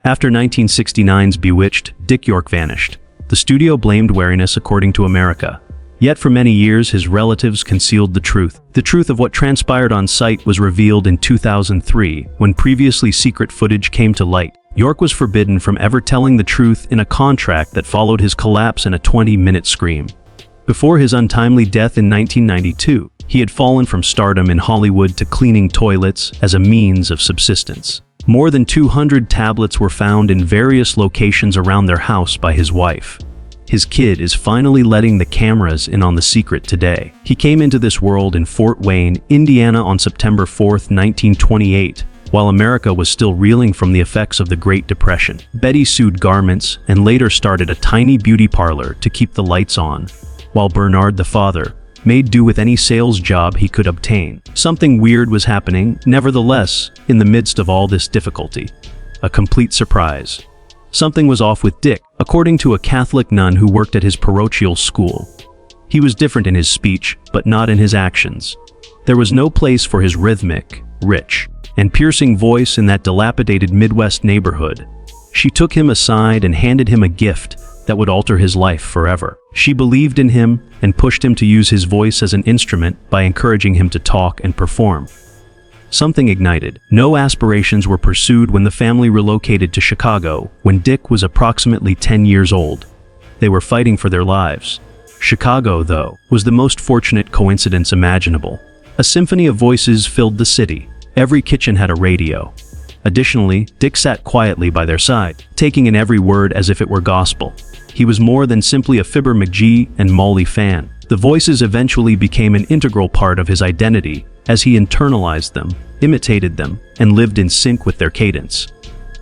After 1969's Bewitched, Dick York vanished. The studio blamed weariness according to America. Yet for many years his relatives concealed the truth. The truth of what transpired on site was revealed in 2003 when previously secret footage came to light. York was forbidden from ever telling the truth in a contract that followed his collapse in a 20-minute scream. Before his untimely death in 1992, he had fallen from stardom in Hollywood to cleaning toilets as a means of subsistence. More than 200 tablets were found in various locations around their house by his wife. His kid is finally letting the cameras in on the secret today. He came into this world in Fort Wayne, Indiana on September 4, 1928, while America was still reeling from the effects of the Great Depression. Betty sewed garments and later started a tiny beauty parlor to keep the lights on, while Bernard, the father, made do with any sales job he could obtain. Something weird was happening, nevertheless, in the midst of all this difficulty. A complete surprise. Something was off with Dick, according to a Catholic nun who worked at his parochial school. He was different in his speech, but not in his actions. There was no place for his rhythmic, rich, and piercing voice in that dilapidated Midwest neighborhood. She took him aside and handed him a gift that would alter his life forever. She believed in him and pushed him to use his voice as an instrument by encouraging him to talk and perform. Something ignited. No aspirations were pursued when the family relocated to Chicago when Dick was approximately 10 years old. They were fighting for their lives. Chicago, though, was the most fortunate coincidence imaginable. A symphony of voices filled the city. Every kitchen had a radio. Additionally, Dick sat quietly by their side, taking in every word as if it were gospel. He was more than simply a Fibber McGee and Molly fan. The voices eventually became an integral part of his identity as he internalized them, imitated them, and lived in sync with their cadence.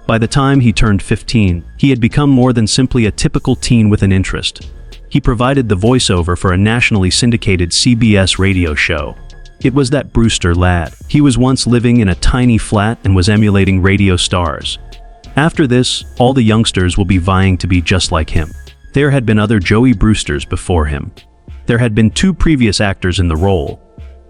By the time he turned 15, he had become more than simply a typical teen with an interest. He provided the voiceover for a nationally syndicated CBS radio show. It was that Brewster lad. He was once living in a tiny flat and was emulating radio stars. After this, all the youngsters will be vying to be just like him. There had been other Joey Brewsters before him. There had been 2 previous actors in the role.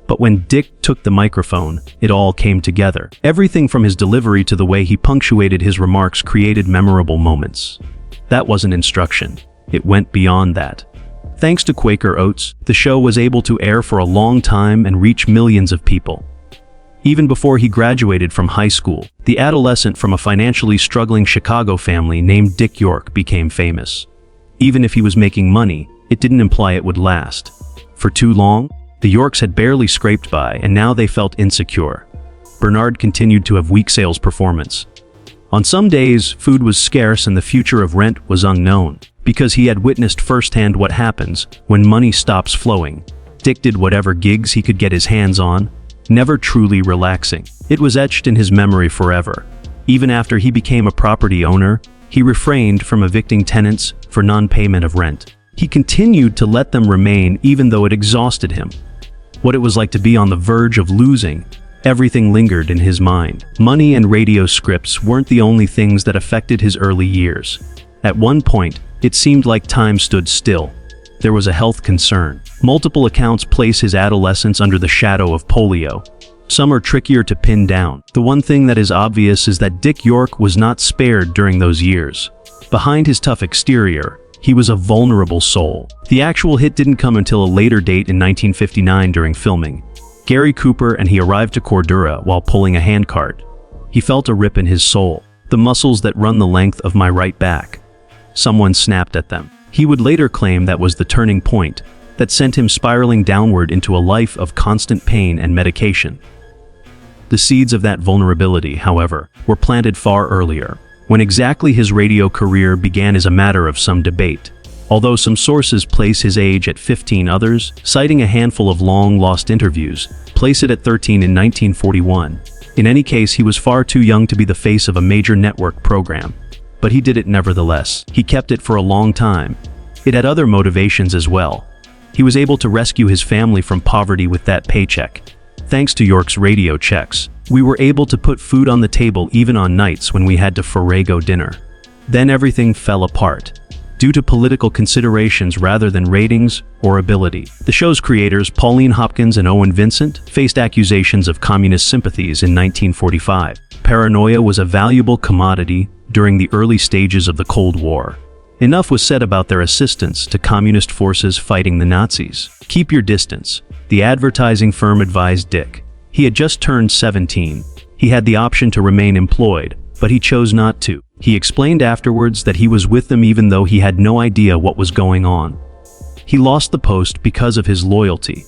But when Dick took the microphone, it all came together. Everything from his delivery to the way he punctuated his remarks created memorable moments. That wasn't instruction. It went beyond that. Thanks to Quaker Oats, the show was able to air for a long time and reach millions of people. Even before he graduated from high school, the adolescent from a financially struggling Chicago family named Dick York became famous. Even if he was making money, it didn't imply it would last. For too long, the Yorks had barely scraped by, and now they felt insecure. Bernard continued to have weak sales performance. On some days, food was scarce and the future of rent was unknown. Because he had witnessed firsthand what happens when money stops flowing, Dick did whatever gigs he could get his hands on, never truly relaxing. It was etched in his memory forever. Even after he became a property owner, he refrained from evicting tenants for non-payment of rent. He continued to let them remain even though it exhausted him. What it was like to be on the verge of losing, everything lingered in his mind. Money and radio scripts weren't the only things that affected his early years. At one point, it seemed like time stood still. There was a health concern. Multiple accounts place his adolescence under the shadow of polio. Some are trickier to pin down. The one thing that is obvious is that Dick York was not spared during those years. Behind his tough exterior, he was a vulnerable soul. The actual hit didn't come until a later date in 1959 during filming. Gary Cooper and he arrived to Cordura while pulling a handcart. He felt a rip in his soul, the muscles that run the length of my right back. Someone snapped at them. He would later claim that was the turning point that sent him spiraling downward into a life of constant pain and medication. The seeds of that vulnerability, however, were planted far earlier. When exactly his radio career began is a matter of some debate. Although some sources place his age at 15, others, citing a handful of long-lost interviews, place it at 13 in 1941. In any case, he was far too young to be the face of a major network program. But he did it nevertheless. He kept it for a long time. It had other motivations as well. He was able to rescue his family from poverty with that paycheck. Thanks to York's radio checks, we were able to put food on the table even on nights when we had to forego dinner. Then everything fell apart. due to political considerations rather than ratings or ability. The show's creators, Pauline Hopkins and Owen Vincent, faced accusations of communist sympathies in 1945. Paranoia was a valuable commodity during the early stages of the Cold War. Enough was said about their assistance to communist forces fighting the Nazis. Keep your distance, the advertising firm advised Dick. He had just turned 17. He had the option to remain employed, but he chose not to. He explained afterwards that he was with them even though he had no idea what was going on. He lost the post because of his loyalty.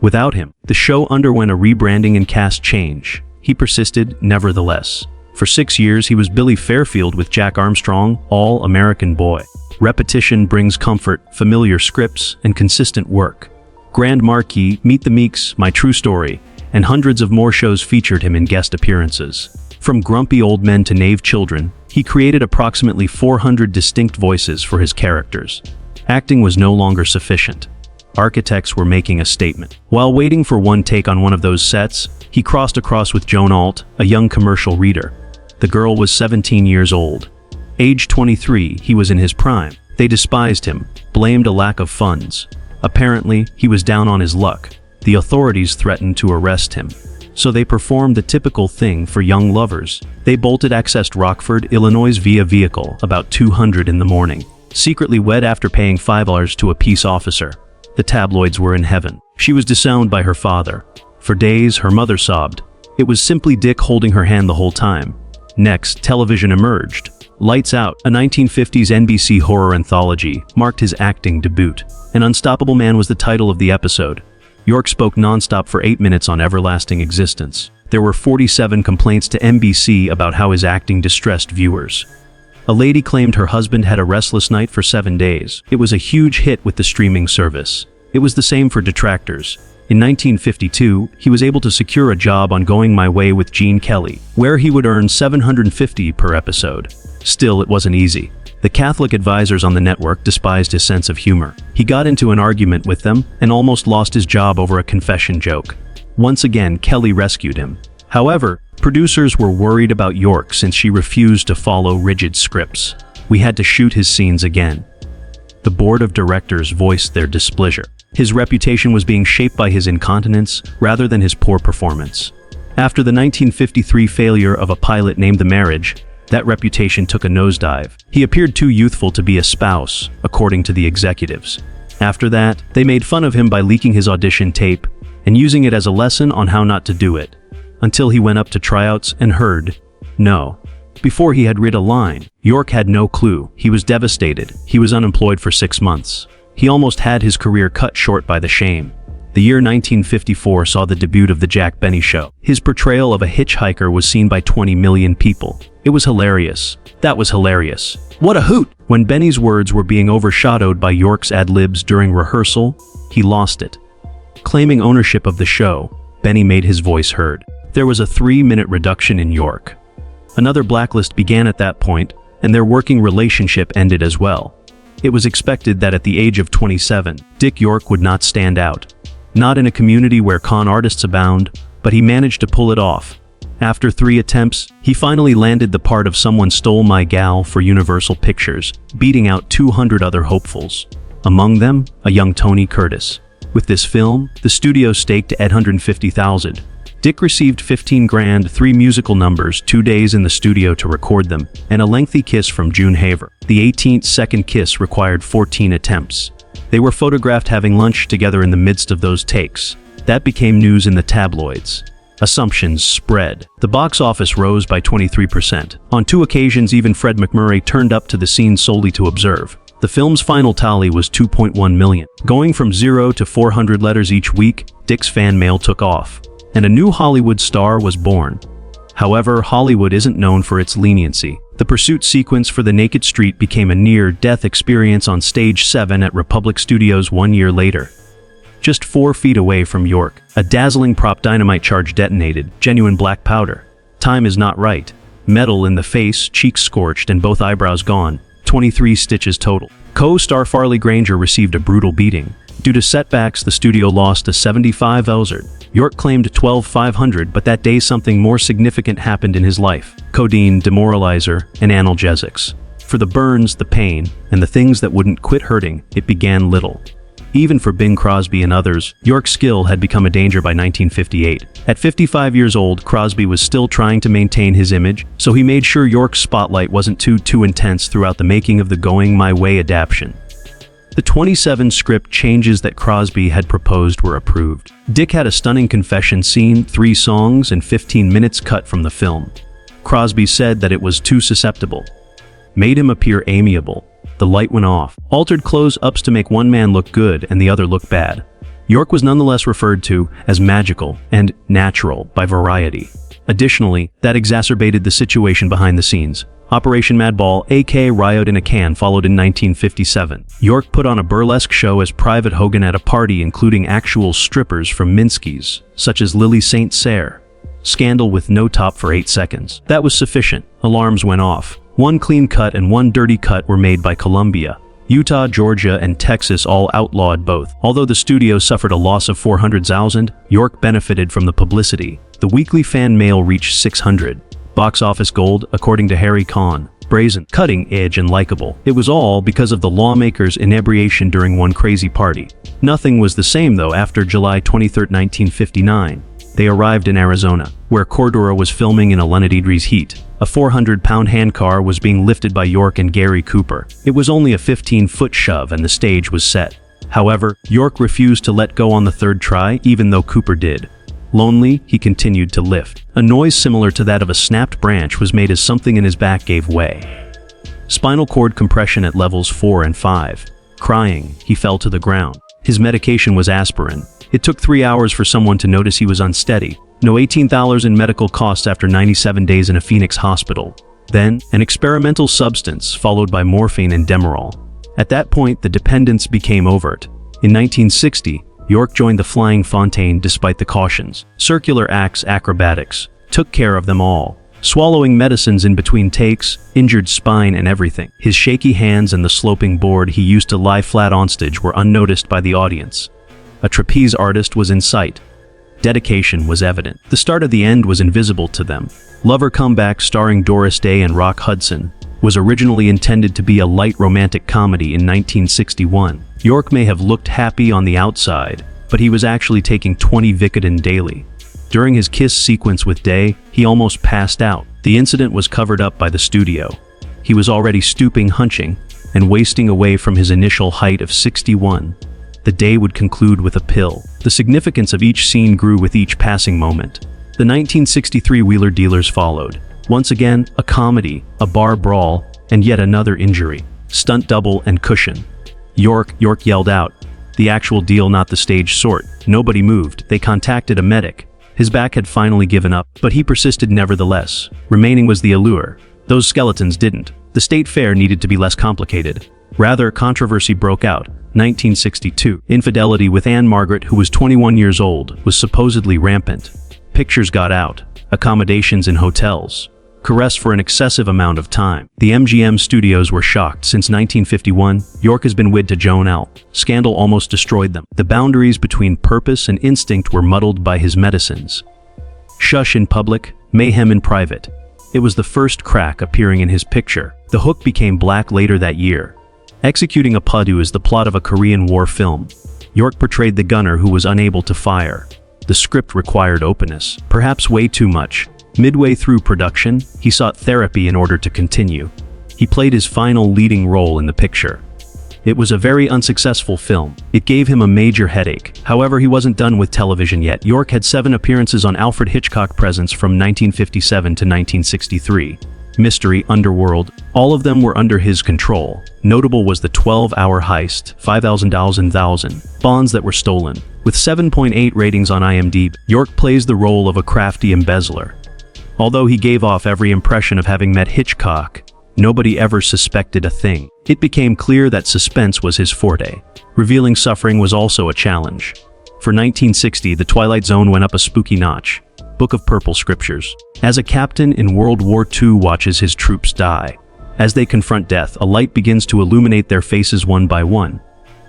Without him, the show underwent a rebranding and cast change. He persisted, nevertheless. For 6 years, he was Billy Fairfield with Jack Armstrong, All-American Boy. Repetition brings comfort, familiar scripts, and consistent work. Grand Marquis, Meet the Meeks, My True Story, and hundreds of more shows featured him in guest appearances. From grumpy old men to knave children, he created approximately 400 distinct voices for his characters. Acting was no longer sufficient. Architects were making a statement. While waiting for one take on one of those sets, he crossed across with Joan Alt, a young commercial reader. The girl was 17 years old. Age 23, he was in his prime. They despised him, blamed a lack of funds. Apparently, he was down on his luck. The authorities threatened to arrest him. So they performed the typical thing for young lovers. They bolted accessed Rockford, Illinois via vehicle about 200 in the morning. Secretly wed after paying $5 to a peace officer. The tabloids were in heaven. She was disowned by her father. For days, her mother sobbed. It was simply Dick holding her hand the whole time. Next, television emerged. Lights Out, a 1950s NBC horror anthology, marked his acting debut. An Unstoppable Man was the title of the episode. York spoke nonstop for 8 minutes on everlasting existence. There were 47 complaints to NBC about how his acting distressed viewers. A lady claimed her husband had a restless night for 7 days. It was a huge hit with the streaming service. It was the same for detractors. In 1952, he was able to secure a job on Going My Way with Gene Kelly, where he would earn $750 per episode. Still, it wasn't easy. The Catholic advisors on the network despised his sense of humor. He got into an argument with them and almost lost his job over a confession joke. Once again, Kelly rescued him. However, producers were worried about York since she refused to follow rigid scripts. We had to shoot his scenes again. The board of directors voiced their displeasure. His reputation was being shaped by his incontinence rather than his poor performance. After the 1953 failure of a pilot named The Marriage, that reputation took a nosedive. He appeared too youthful to be a spouse, according to the executives. After that, they made fun of him by leaking his audition tape and using it as a lesson on how not to do it, until he went up to tryouts and heard no. Before he had read a line, York had no clue. He was devastated. He was unemployed for 6 months. He almost had his career cut short by the shame. The year 1954 saw the debut of The Jack Benny Show. His portrayal of a hitchhiker was seen by 20 million people. It was hilarious. That was hilarious. What a hoot! When Benny's words were being overshadowed by York's ad-libs during rehearsal, he lost it. Claiming ownership of the show, Benny made his voice heard. There was a 3-minute reduction in York. Another blacklist began at that point, and their working relationship ended as well. It was expected that at the age of 27, Dick York would not stand out. Not in a community where con artists abound, but he managed to pull it off. After 3 attempts, he finally landed the part of Someone Stole My Gal for Universal Pictures, beating out 200 other hopefuls. Among them, a young Tony Curtis. With this film, the studio staked $850,000. Dick received $15,000, 3 musical numbers, 2 days in the studio to record them, and a lengthy kiss from June Haver. The 18th second kiss required 14 attempts. They were photographed having lunch together in the midst of those takes. That became news in the tabloids. Assumptions spread. The box office rose by 23%. On 2 occasions, even Fred MacMurray turned up to the scene solely to observe. The film's final tally was 2.1 million. Going from 0 to 400 letters each week, Dick's fan mail took off, and a new Hollywood star was born. However, Hollywood isn't known for its leniency. The pursuit sequence for The Naked Street became a near-death experience on Stage 7 at Republic Studios 1 year later. Just 4 feet away from York, a dazzling prop dynamite charge detonated, genuine black powder. Time is not right. Metal in the face, cheeks scorched, and both eyebrows gone. 23 stitches total. Co-star Farley Granger received a brutal beating. Due to setbacks, the studio lost a $75,000. York claimed $12,500, but that day something more significant happened in his life. Codeine, demoralizer, and analgesics. For the burns, the pain, and the things that wouldn't quit hurting, it began little. Even for Bing Crosby and others, York's skill had become a danger by 1958. At 55 years old, Crosby was still trying to maintain his image, so he made sure York's spotlight wasn't too intense throughout the making of the Going My Way adaptation. The 27 script changes that Crosby had proposed were approved. Dick had a stunning confession scene, 3 songs, and 15 minutes cut from the film. Crosby said that it was too susceptible. Made him appear amiable. The light went off. Altered close-ups to make one man look good and the other look bad. York was nonetheless referred to as magical and natural by Variety. Additionally, that exacerbated the situation behind the scenes. Operation Madball, aka Riot in a Can, followed in 1957. York put on a burlesque show as Private Hogan at a party including actual strippers from Minsky's, such as Lily St. Cyr. Scandal with no top for 8 seconds. That was sufficient. Alarms went off. 1 clean cut and 1 dirty cut were made by Columbia. Utah, Georgia, and Texas all outlawed both. Although the studio suffered a loss of 400,000, York benefited from the publicity. The weekly fan mail reached 600. Box office gold, according to Harry Kahn. Brazen, cutting edge, and likable. It was all because of the lawmakers' inebriation during one crazy party. Nothing was the same though after July 23, 1959. They arrived in Arizona, where Cordura was filming in a 100 degrees heat. A 400-pound handcar was being lifted by York and Gary Cooper. It was only a 15-foot shove and the stage was set. However, York refused to let go on the 3rd try, even though Cooper did. Lonely, he continued to lift. A noise similar to that of a snapped branch was made as something in his back gave way. Spinal cord compression at levels 4 and 5. Crying, he fell to the ground. His medication was aspirin. It took 3 hours for someone to notice he was unsteady. No $18 in medical costs after 97 days in a Phoenix hospital. Then, an experimental substance, followed by morphine and Demerol. At that point, the dependence became overt. In 1960, York joined the Flying Fontaine despite the cautions. Circular acts, acrobatics. Took care of them all. Swallowing medicines in between takes, injured spine and everything. His shaky hands and the sloping board he used to lie flat on stage were unnoticed by the audience. A trapeze artist was in sight. Dedication was evident. The start of the end was invisible to them. Lover Comeback, starring Doris Day and Rock Hudson, was originally intended to be a light romantic comedy in 1961. York may have looked happy on the outside, but he was actually taking 20 Vicodin daily. During his kiss sequence with Day, he almost passed out. The incident was covered up by the studio. He was already stooping, hunching, and wasting away from his initial height of 61. The day would conclude with a pill. The significance of each scene grew with each passing moment. The 1963 Wheeler Dealers followed. Once again, a comedy, a bar brawl, and yet another injury. Stunt double and cushion. York yelled out. The actual deal, not the stage sort. Nobody moved. They contacted a medic. His back had finally given up, but he persisted nevertheless. Remaining was the allure. Those skeletons didn't. The state fair needed to be less complicated. Rather, controversy broke out. 1962. Infidelity with Anne Margaret, who was 21 years old, was supposedly rampant. Pictures got out. Accommodations in hotels. Caress for an excessive amount of time. The MGM studios were shocked. Since 1951, York has been wed to Joan L. Scandal almost destroyed them. The boundaries between purpose and instinct were muddled by his medicines. Shush in public, mayhem in private. It was the first crack appearing in his picture. The Hook became black later that year. Executing a Padu is the plot of a Korean War film. York portrayed the gunner who was unable to fire. The script required openness, perhaps way too much. Midway through production, he sought therapy in order to continue. He played his final leading role in the picture. It was a very unsuccessful film. It gave him a major headache. However, he wasn't done with television yet. York had 7 appearances on Alfred Hitchcock Presents from 1957 to 1963. Mystery, Underworld, all of them were under his control. Notable was the 12-hour heist, $5,000 bonds that were stolen. With 7.8 ratings on IMDb, York plays the role of a crafty embezzler. Although he gave off every impression of having met Hitchcock, nobody ever suspected a thing. It became clear that suspense was his forte. Revealing suffering was also a challenge. For 1960, The Twilight Zone went up a spooky notch. Book of Purple Scriptures. As a captain in World War II watches his troops die. As they confront death, a light begins to illuminate their faces one by one.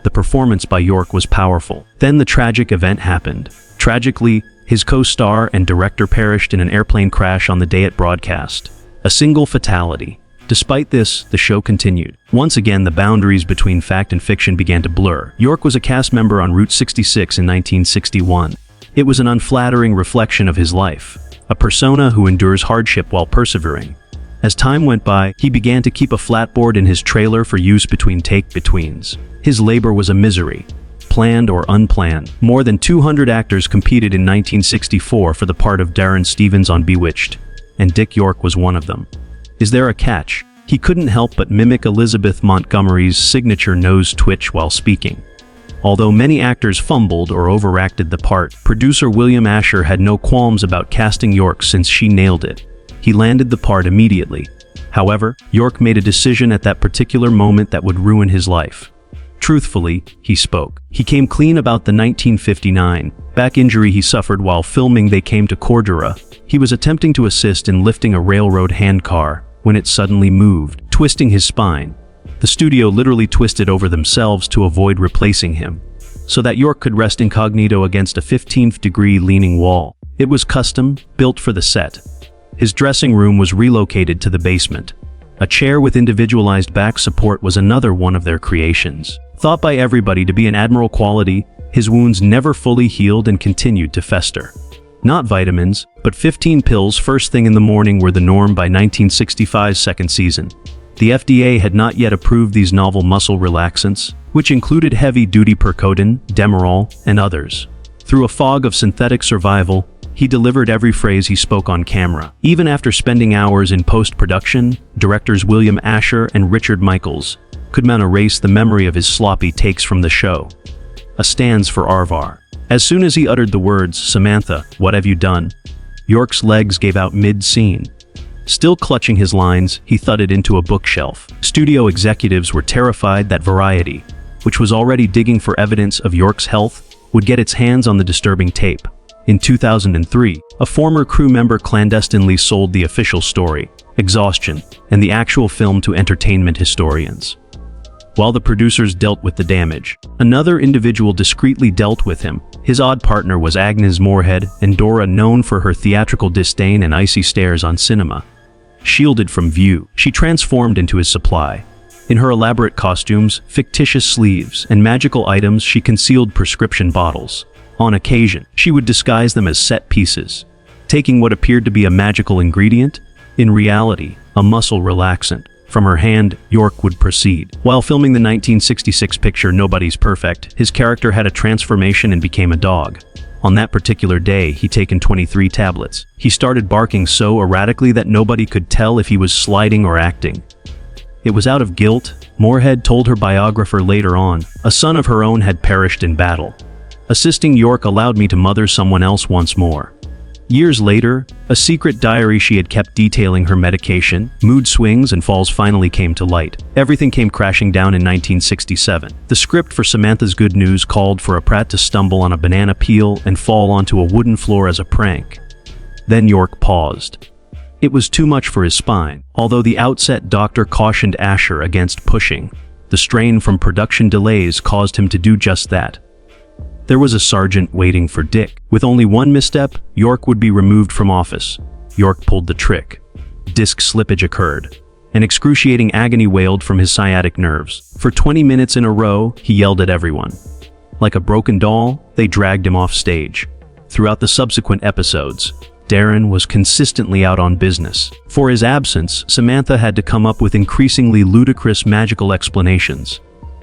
The performance by York was powerful. Then the tragic event happened. Tragically, his co-star and director perished in an airplane crash on the day it broadcast. A single fatality. Despite this, the show continued. Once again, the boundaries between fact and fiction began to blur. York was a cast member on Route 66 in 1961. It was an unflattering reflection of his life, a persona who endures hardship while persevering. As time went by, he began to keep a flatboard in his trailer for use between take-betweens. His labor was a misery, planned or unplanned. More than 200 actors competed in 1964 for the part of Darren Stevens on Bewitched, and Dick York was one of them. Is there a catch? He couldn't help but mimic Elizabeth Montgomery's signature nose twitch while speaking. Although many actors fumbled or overacted the part, producer William Asher had no qualms about casting York since she nailed it. He landed the part immediately. However, York made a decision at that particular moment that would ruin his life. Truthfully, he spoke. He came clean about the 1959 back injury he suffered while filming They Came to Cordura. He was attempting to assist in lifting a railroad handcar when it suddenly moved, twisting his spine. The studio literally twisted over themselves to avoid replacing him, so that York could rest incognito against a 15th-degree leaning wall. It was custom, built for the set. His dressing room was relocated to the basement. A chair with individualized back support was another one of their creations. Thought by everybody to be an admirable quality, his wounds never fully healed and continued to fester. Not vitamins, but 15 pills first thing in the morning were the norm by 1965's second season. The FDA had not yet approved these novel muscle relaxants, which included heavy-duty Percodan, Demerol, and others. Through a fog of synthetic survival, he delivered every phrase he spoke on camera. Even after spending hours in post-production, directors William Asher and Richard Michaels could not erase the memory of his sloppy takes from the show. A stands for Arvar. As soon as he uttered the words, "Samantha, what have you done?" York's legs gave out mid-scene. Still clutching his lines, he thudded into a bookshelf. Studio executives were terrified that Variety, which was already digging for evidence of York's health, would get its hands on the disturbing tape. In 2003, a former crew member clandestinely sold the official story, Exhaustion, and the actual film to entertainment historians. While the producers dealt with the damage, another individual discreetly dealt with him. His odd partner was Agnes Moorehead, and Dora, known for her theatrical disdain and icy stares on cinema. Shielded from view, she transformed into his supply. In her elaborate costumes, fictitious sleeves, and magical items, she concealed prescription bottles. On occasion, she would disguise them as set pieces, taking what appeared to be a magical ingredient, in reality, a muscle relaxant. From her hand, York would proceed. While filming the 1966 picture Nobody's Perfect, his character had a transformation and became a dog. On that particular day, he'd taken 23 tablets. He started barking so erratically that nobody could tell if he was sliding or acting. It was out of guilt, Moorehead told her biographer later on. A son of her own had perished in battle. Assisting York allowed me to mother someone else once more. Years later, a secret diary she had kept detailing her medication, mood swings, and falls finally came to light. Everything came crashing down in 1967. The script for Samantha's Good News called for a Pratt to stumble on a banana peel and fall onto a wooden floor as a prank. Then York paused. It was too much for his spine. Although the outset doctor cautioned Asher against pushing, the strain from production delays caused him to do just that. There was a sergeant waiting for Dick. With only one misstep, York would be removed from office. York pulled the trick. Disc slippage occurred. An excruciating agony wailed from his sciatic nerves. For 20 minutes in a row, he yelled at everyone. Like a broken doll, they dragged him off stage. Throughout the subsequent episodes, Darren was consistently out on business. For his absence, Samantha had to come up with increasingly ludicrous magical explanations.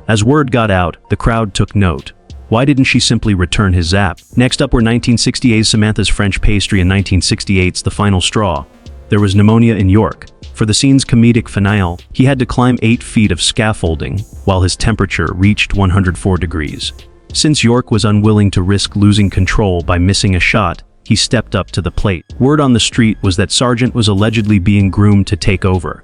As word got out, the crowd took note. Why didn't she simply return his zap? Next up were 1968's Samantha's French Pastry and 1968's The Final Straw. There was pneumonia in York. For the scene's comedic finale, he had to climb 8 feet of scaffolding while his temperature reached 104 degrees. Since York was unwilling to risk losing control by missing a shot, he stepped up to the plate. Word on the street was that Sargent was allegedly being groomed to take over.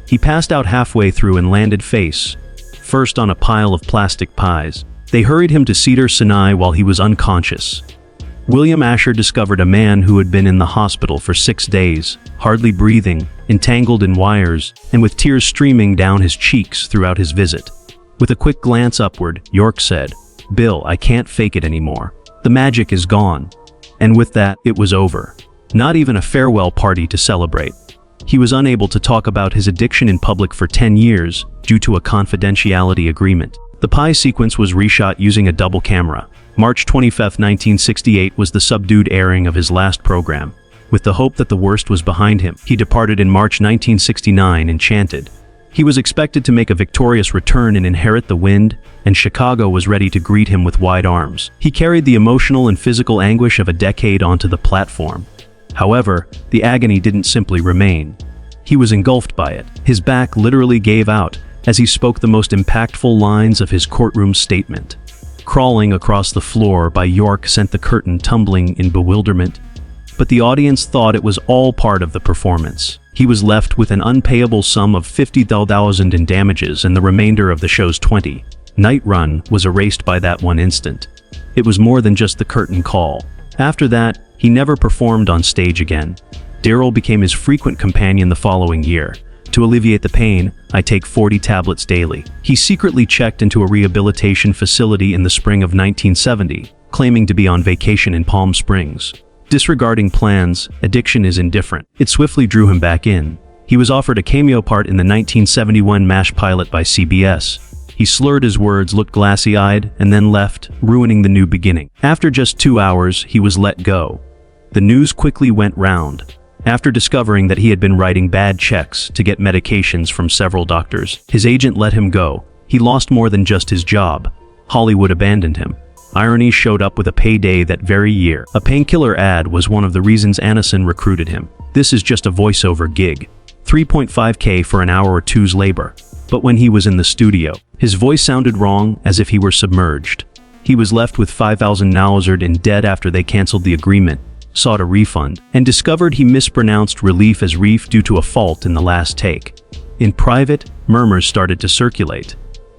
He passed out halfway through and landed face first on a pile of plastic pies. They hurried him to Cedars-Sinai while he was unconscious. William Asher discovered a man who had been in the hospital for 6 days, hardly breathing, entangled in wires, and with tears streaming down his cheeks throughout his visit. With a quick glance upward, York said, "Bill, I can't fake it anymore. The magic is gone." And with that, it was over. Not even a farewell party to celebrate. He was unable to talk about his addiction in public for 10 years due to a confidentiality agreement. The pie sequence was reshot using a double camera. March 25, 1968 was the subdued airing of his last program. With the hope that the worst was behind him, he departed in March 1969 enchanted. He was expected to make a victorious return and inherit the wind, and Chicago was ready to greet him with wide arms. He carried the emotional and physical anguish of a decade onto the platform. However, the agony didn't simply remain. He was engulfed by it. His back literally gave out as he spoke the most impactful lines of his courtroom statement. Crawling across the floor by York sent the curtain tumbling in bewilderment, but the audience thought it was all part of the performance. He was left with an unpayable sum of $50,000 in damages, and the remainder of the show's 20-night run was erased by that one instant. It was more than just the curtain call. After that, he never performed on stage again. Daryl became his frequent companion the following year. To alleviate the pain, I take 40 tablets daily. He secretly checked into a rehabilitation facility in the spring of 1970, claiming to be on vacation in Palm Springs. Disregarding plans, addiction is indifferent. It swiftly drew him back in. He was offered a cameo part in the 1971 MASH pilot by CBS. He slurred his words, looked glassy-eyed, and then left, ruining the new beginning. After just 2 hours, he was let go. The news quickly went round. After discovering that he had been writing bad checks to get medications from several doctors, his agent let him go. He lost more than just his job. Hollywood abandoned him. Irony showed up with a payday that very year. A painkiller ad was one of the reasons Aniston recruited him. This is just a voiceover gig. $3.5K for an hour or two's labor. But when he was in the studio, his voice sounded wrong, as if he were submerged. He was left with $5,000 in debt after they canceled the agreement, sought a refund, and discovered he mispronounced relief as reef due to a fault in the last take. In private, murmurs started to circulate.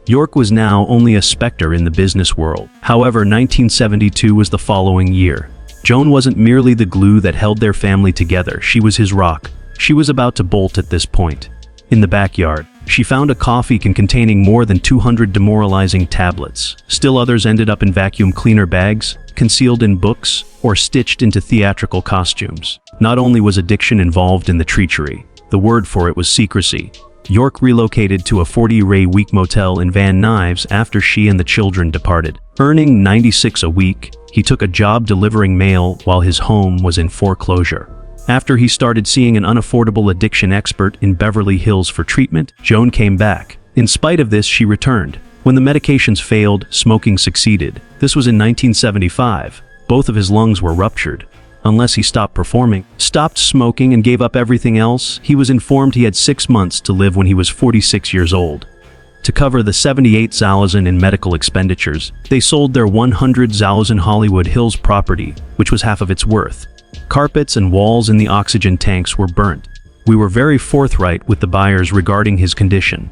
York was now only a specter in the business world. However, 1972 was the following year. Joan wasn't merely the glue that held their family together, she was his rock. She was about to bolt at this point. In the backyard, she found a coffee can containing more than 200 demoralizing tablets. Still others ended up in vacuum cleaner bags, concealed in books, or stitched into theatrical costumes. Not only was addiction involved in the treachery, the word for it was secrecy. York relocated to a 40-week motel in Van Nuys after she and the children departed. Earning $96 a week, he took a job delivering mail while his home was in foreclosure. After he started seeing an unaffordable addiction expert in Beverly Hills for treatment, Joan came back. In spite of this, she returned. When the medications failed, smoking succeeded. This was in 1975. Both of his lungs were ruptured. Unless he stopped performing, stopped smoking, and gave up everything else, he was informed he had 6 months to live when he was 46 years old. To cover the $78,000 in medical expenditures, they sold their $100,000 Hollywood Hills property, which was half of its worth. Carpets and walls in the oxygen tanks were burnt. We were very forthright with the buyers regarding his condition.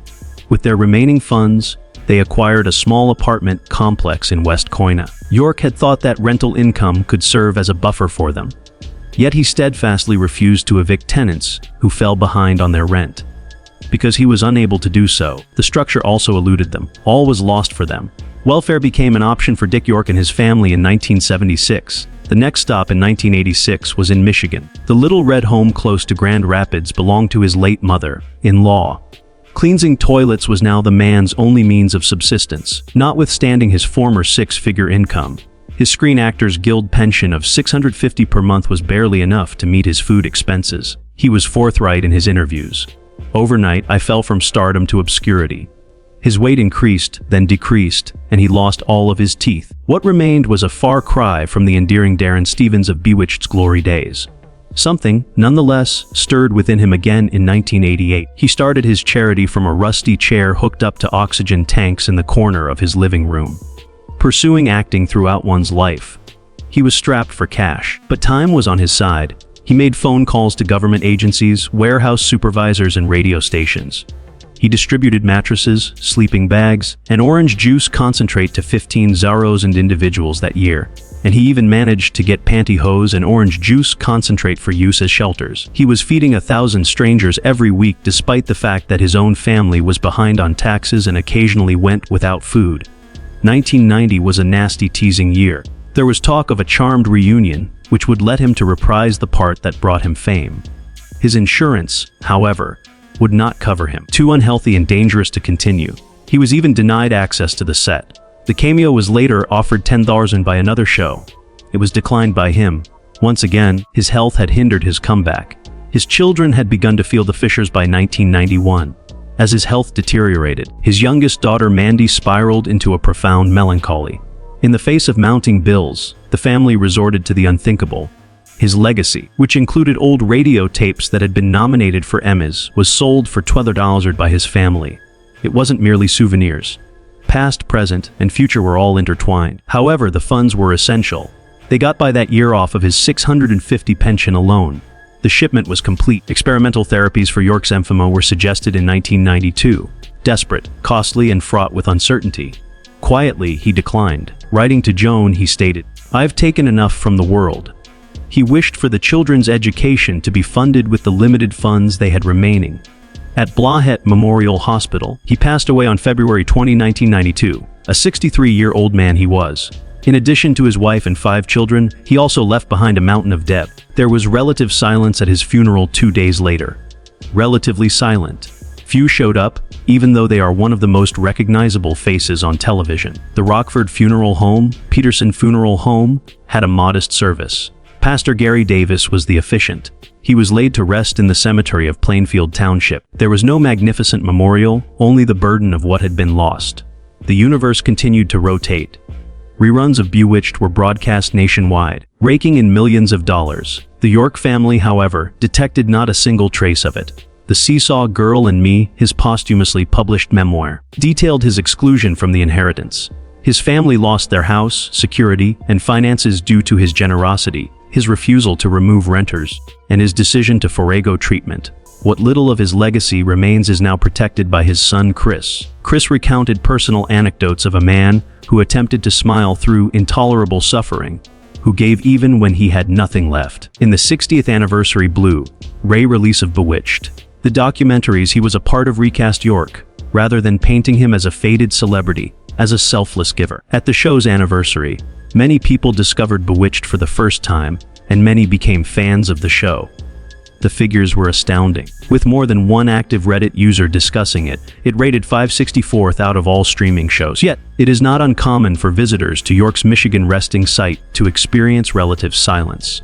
With their remaining funds, they acquired a small apartment complex in West Koina. York had thought that rental income could serve as a buffer for them. Yet he steadfastly refused to evict tenants who fell behind on their rent. Because he was unable to do so, the structure also eluded them. All was lost for them. Welfare became an option for Dick York and his family in 1976. The next stop in 1986 was in Michigan. The little red home close to Grand Rapids belonged to his late mother-in-law. Cleansing toilets was now the man's only means of subsistence, notwithstanding his former six-figure income. His Screen Actors Guild pension of $650 per month was barely enough to meet his food expenses. He was forthright in his interviews. Overnight, I fell from stardom to obscurity. His weight increased, then decreased, and he lost all of his teeth. What remained was a far cry from the endearing Darren Stevens of Bewitched's glory days. Something, nonetheless, stirred within him again in 1988. He started his charity from a rusty chair hooked up to oxygen tanks in the corner of his living room. Pursuing acting throughout one's life, he was strapped for cash, but time was on his side. He made phone calls to government agencies, warehouse supervisors, and radio stations. He distributed mattresses, sleeping bags, and orange juice concentrate to 15,000 individuals that year, and he even managed to get pantyhose and orange juice concentrate for use as shelters. He was feeding 1,000 strangers every week despite the fact that his own family was behind on taxes and occasionally went without food. 1990 was a nasty teasing year. There was talk of a charmed reunion, which would let him to reprise the part that brought him fame. His insurance, however, would not cover him. Too unhealthy and dangerous to continue. He was even denied access to the set. The cameo was later offered $10,000 by another show. It was declined by him. Once again, his health had hindered his comeback. His children had begun to feel the fissures by 1991. As his health deteriorated, his youngest daughter Mandy spiraled into a profound melancholy. In the face of mounting bills, the family resorted to the unthinkable. His legacy, which included old radio tapes that had been nominated for Emmys, was sold for $12 by his family. It wasn't merely souvenirs. Past, present, and future were all intertwined. However, the funds were essential. They got by that year off of his $650 pension alone. The shipment was complete. Experimental therapies for York's emphysema were suggested in 1992. Desperate, costly, and fraught with uncertainty. Quietly, he declined. Writing to Joan, he stated, "I've taken enough from the world." He wished for the children's education to be funded with the limited funds they had remaining. At Blahet Memorial Hospital, he passed away on February 20, 1992. A 63-year-old man he was. In addition to his wife and 5 children, he also left behind a mountain of debt. There was relative silence at his funeral 2 days later. Relatively silent. Few showed up, even though they are one of the most recognizable faces on television. The Rockford Funeral Home, Peterson Funeral Home, had a modest service. Pastor Gary Davis was the officiant. He was laid to rest in the cemetery of Plainfield Township. There was no magnificent memorial, only the burden of what had been lost. The universe continued to rotate. Reruns of Bewitched were broadcast nationwide, raking in millions of dollars. The York family, however, detected not a single trace of it. The Seesaw Girl and Me, his posthumously published memoir, detailed his exclusion from the inheritance. His family lost their house, security, and finances due to his generosity, his refusal to remove renters, and his decision to forego treatment. What little of his legacy remains is now protected by his son Chris. Chris recounted personal anecdotes of a man who attempted to smile through intolerable suffering, who gave even when he had nothing left. In the 60th anniversary Blu-ray release of Bewitched, the documentaries, he was a part of recast York, rather than painting him as a faded celebrity, as a selfless giver. At the show's anniversary, many people discovered Bewitched for the first time, and many became fans of the show. The figures were astounding. With more than one active Reddit user discussing it, it rated 564th out of all streaming shows. Yet, it is not uncommon for visitors to York's Michigan resting site to experience relative silence.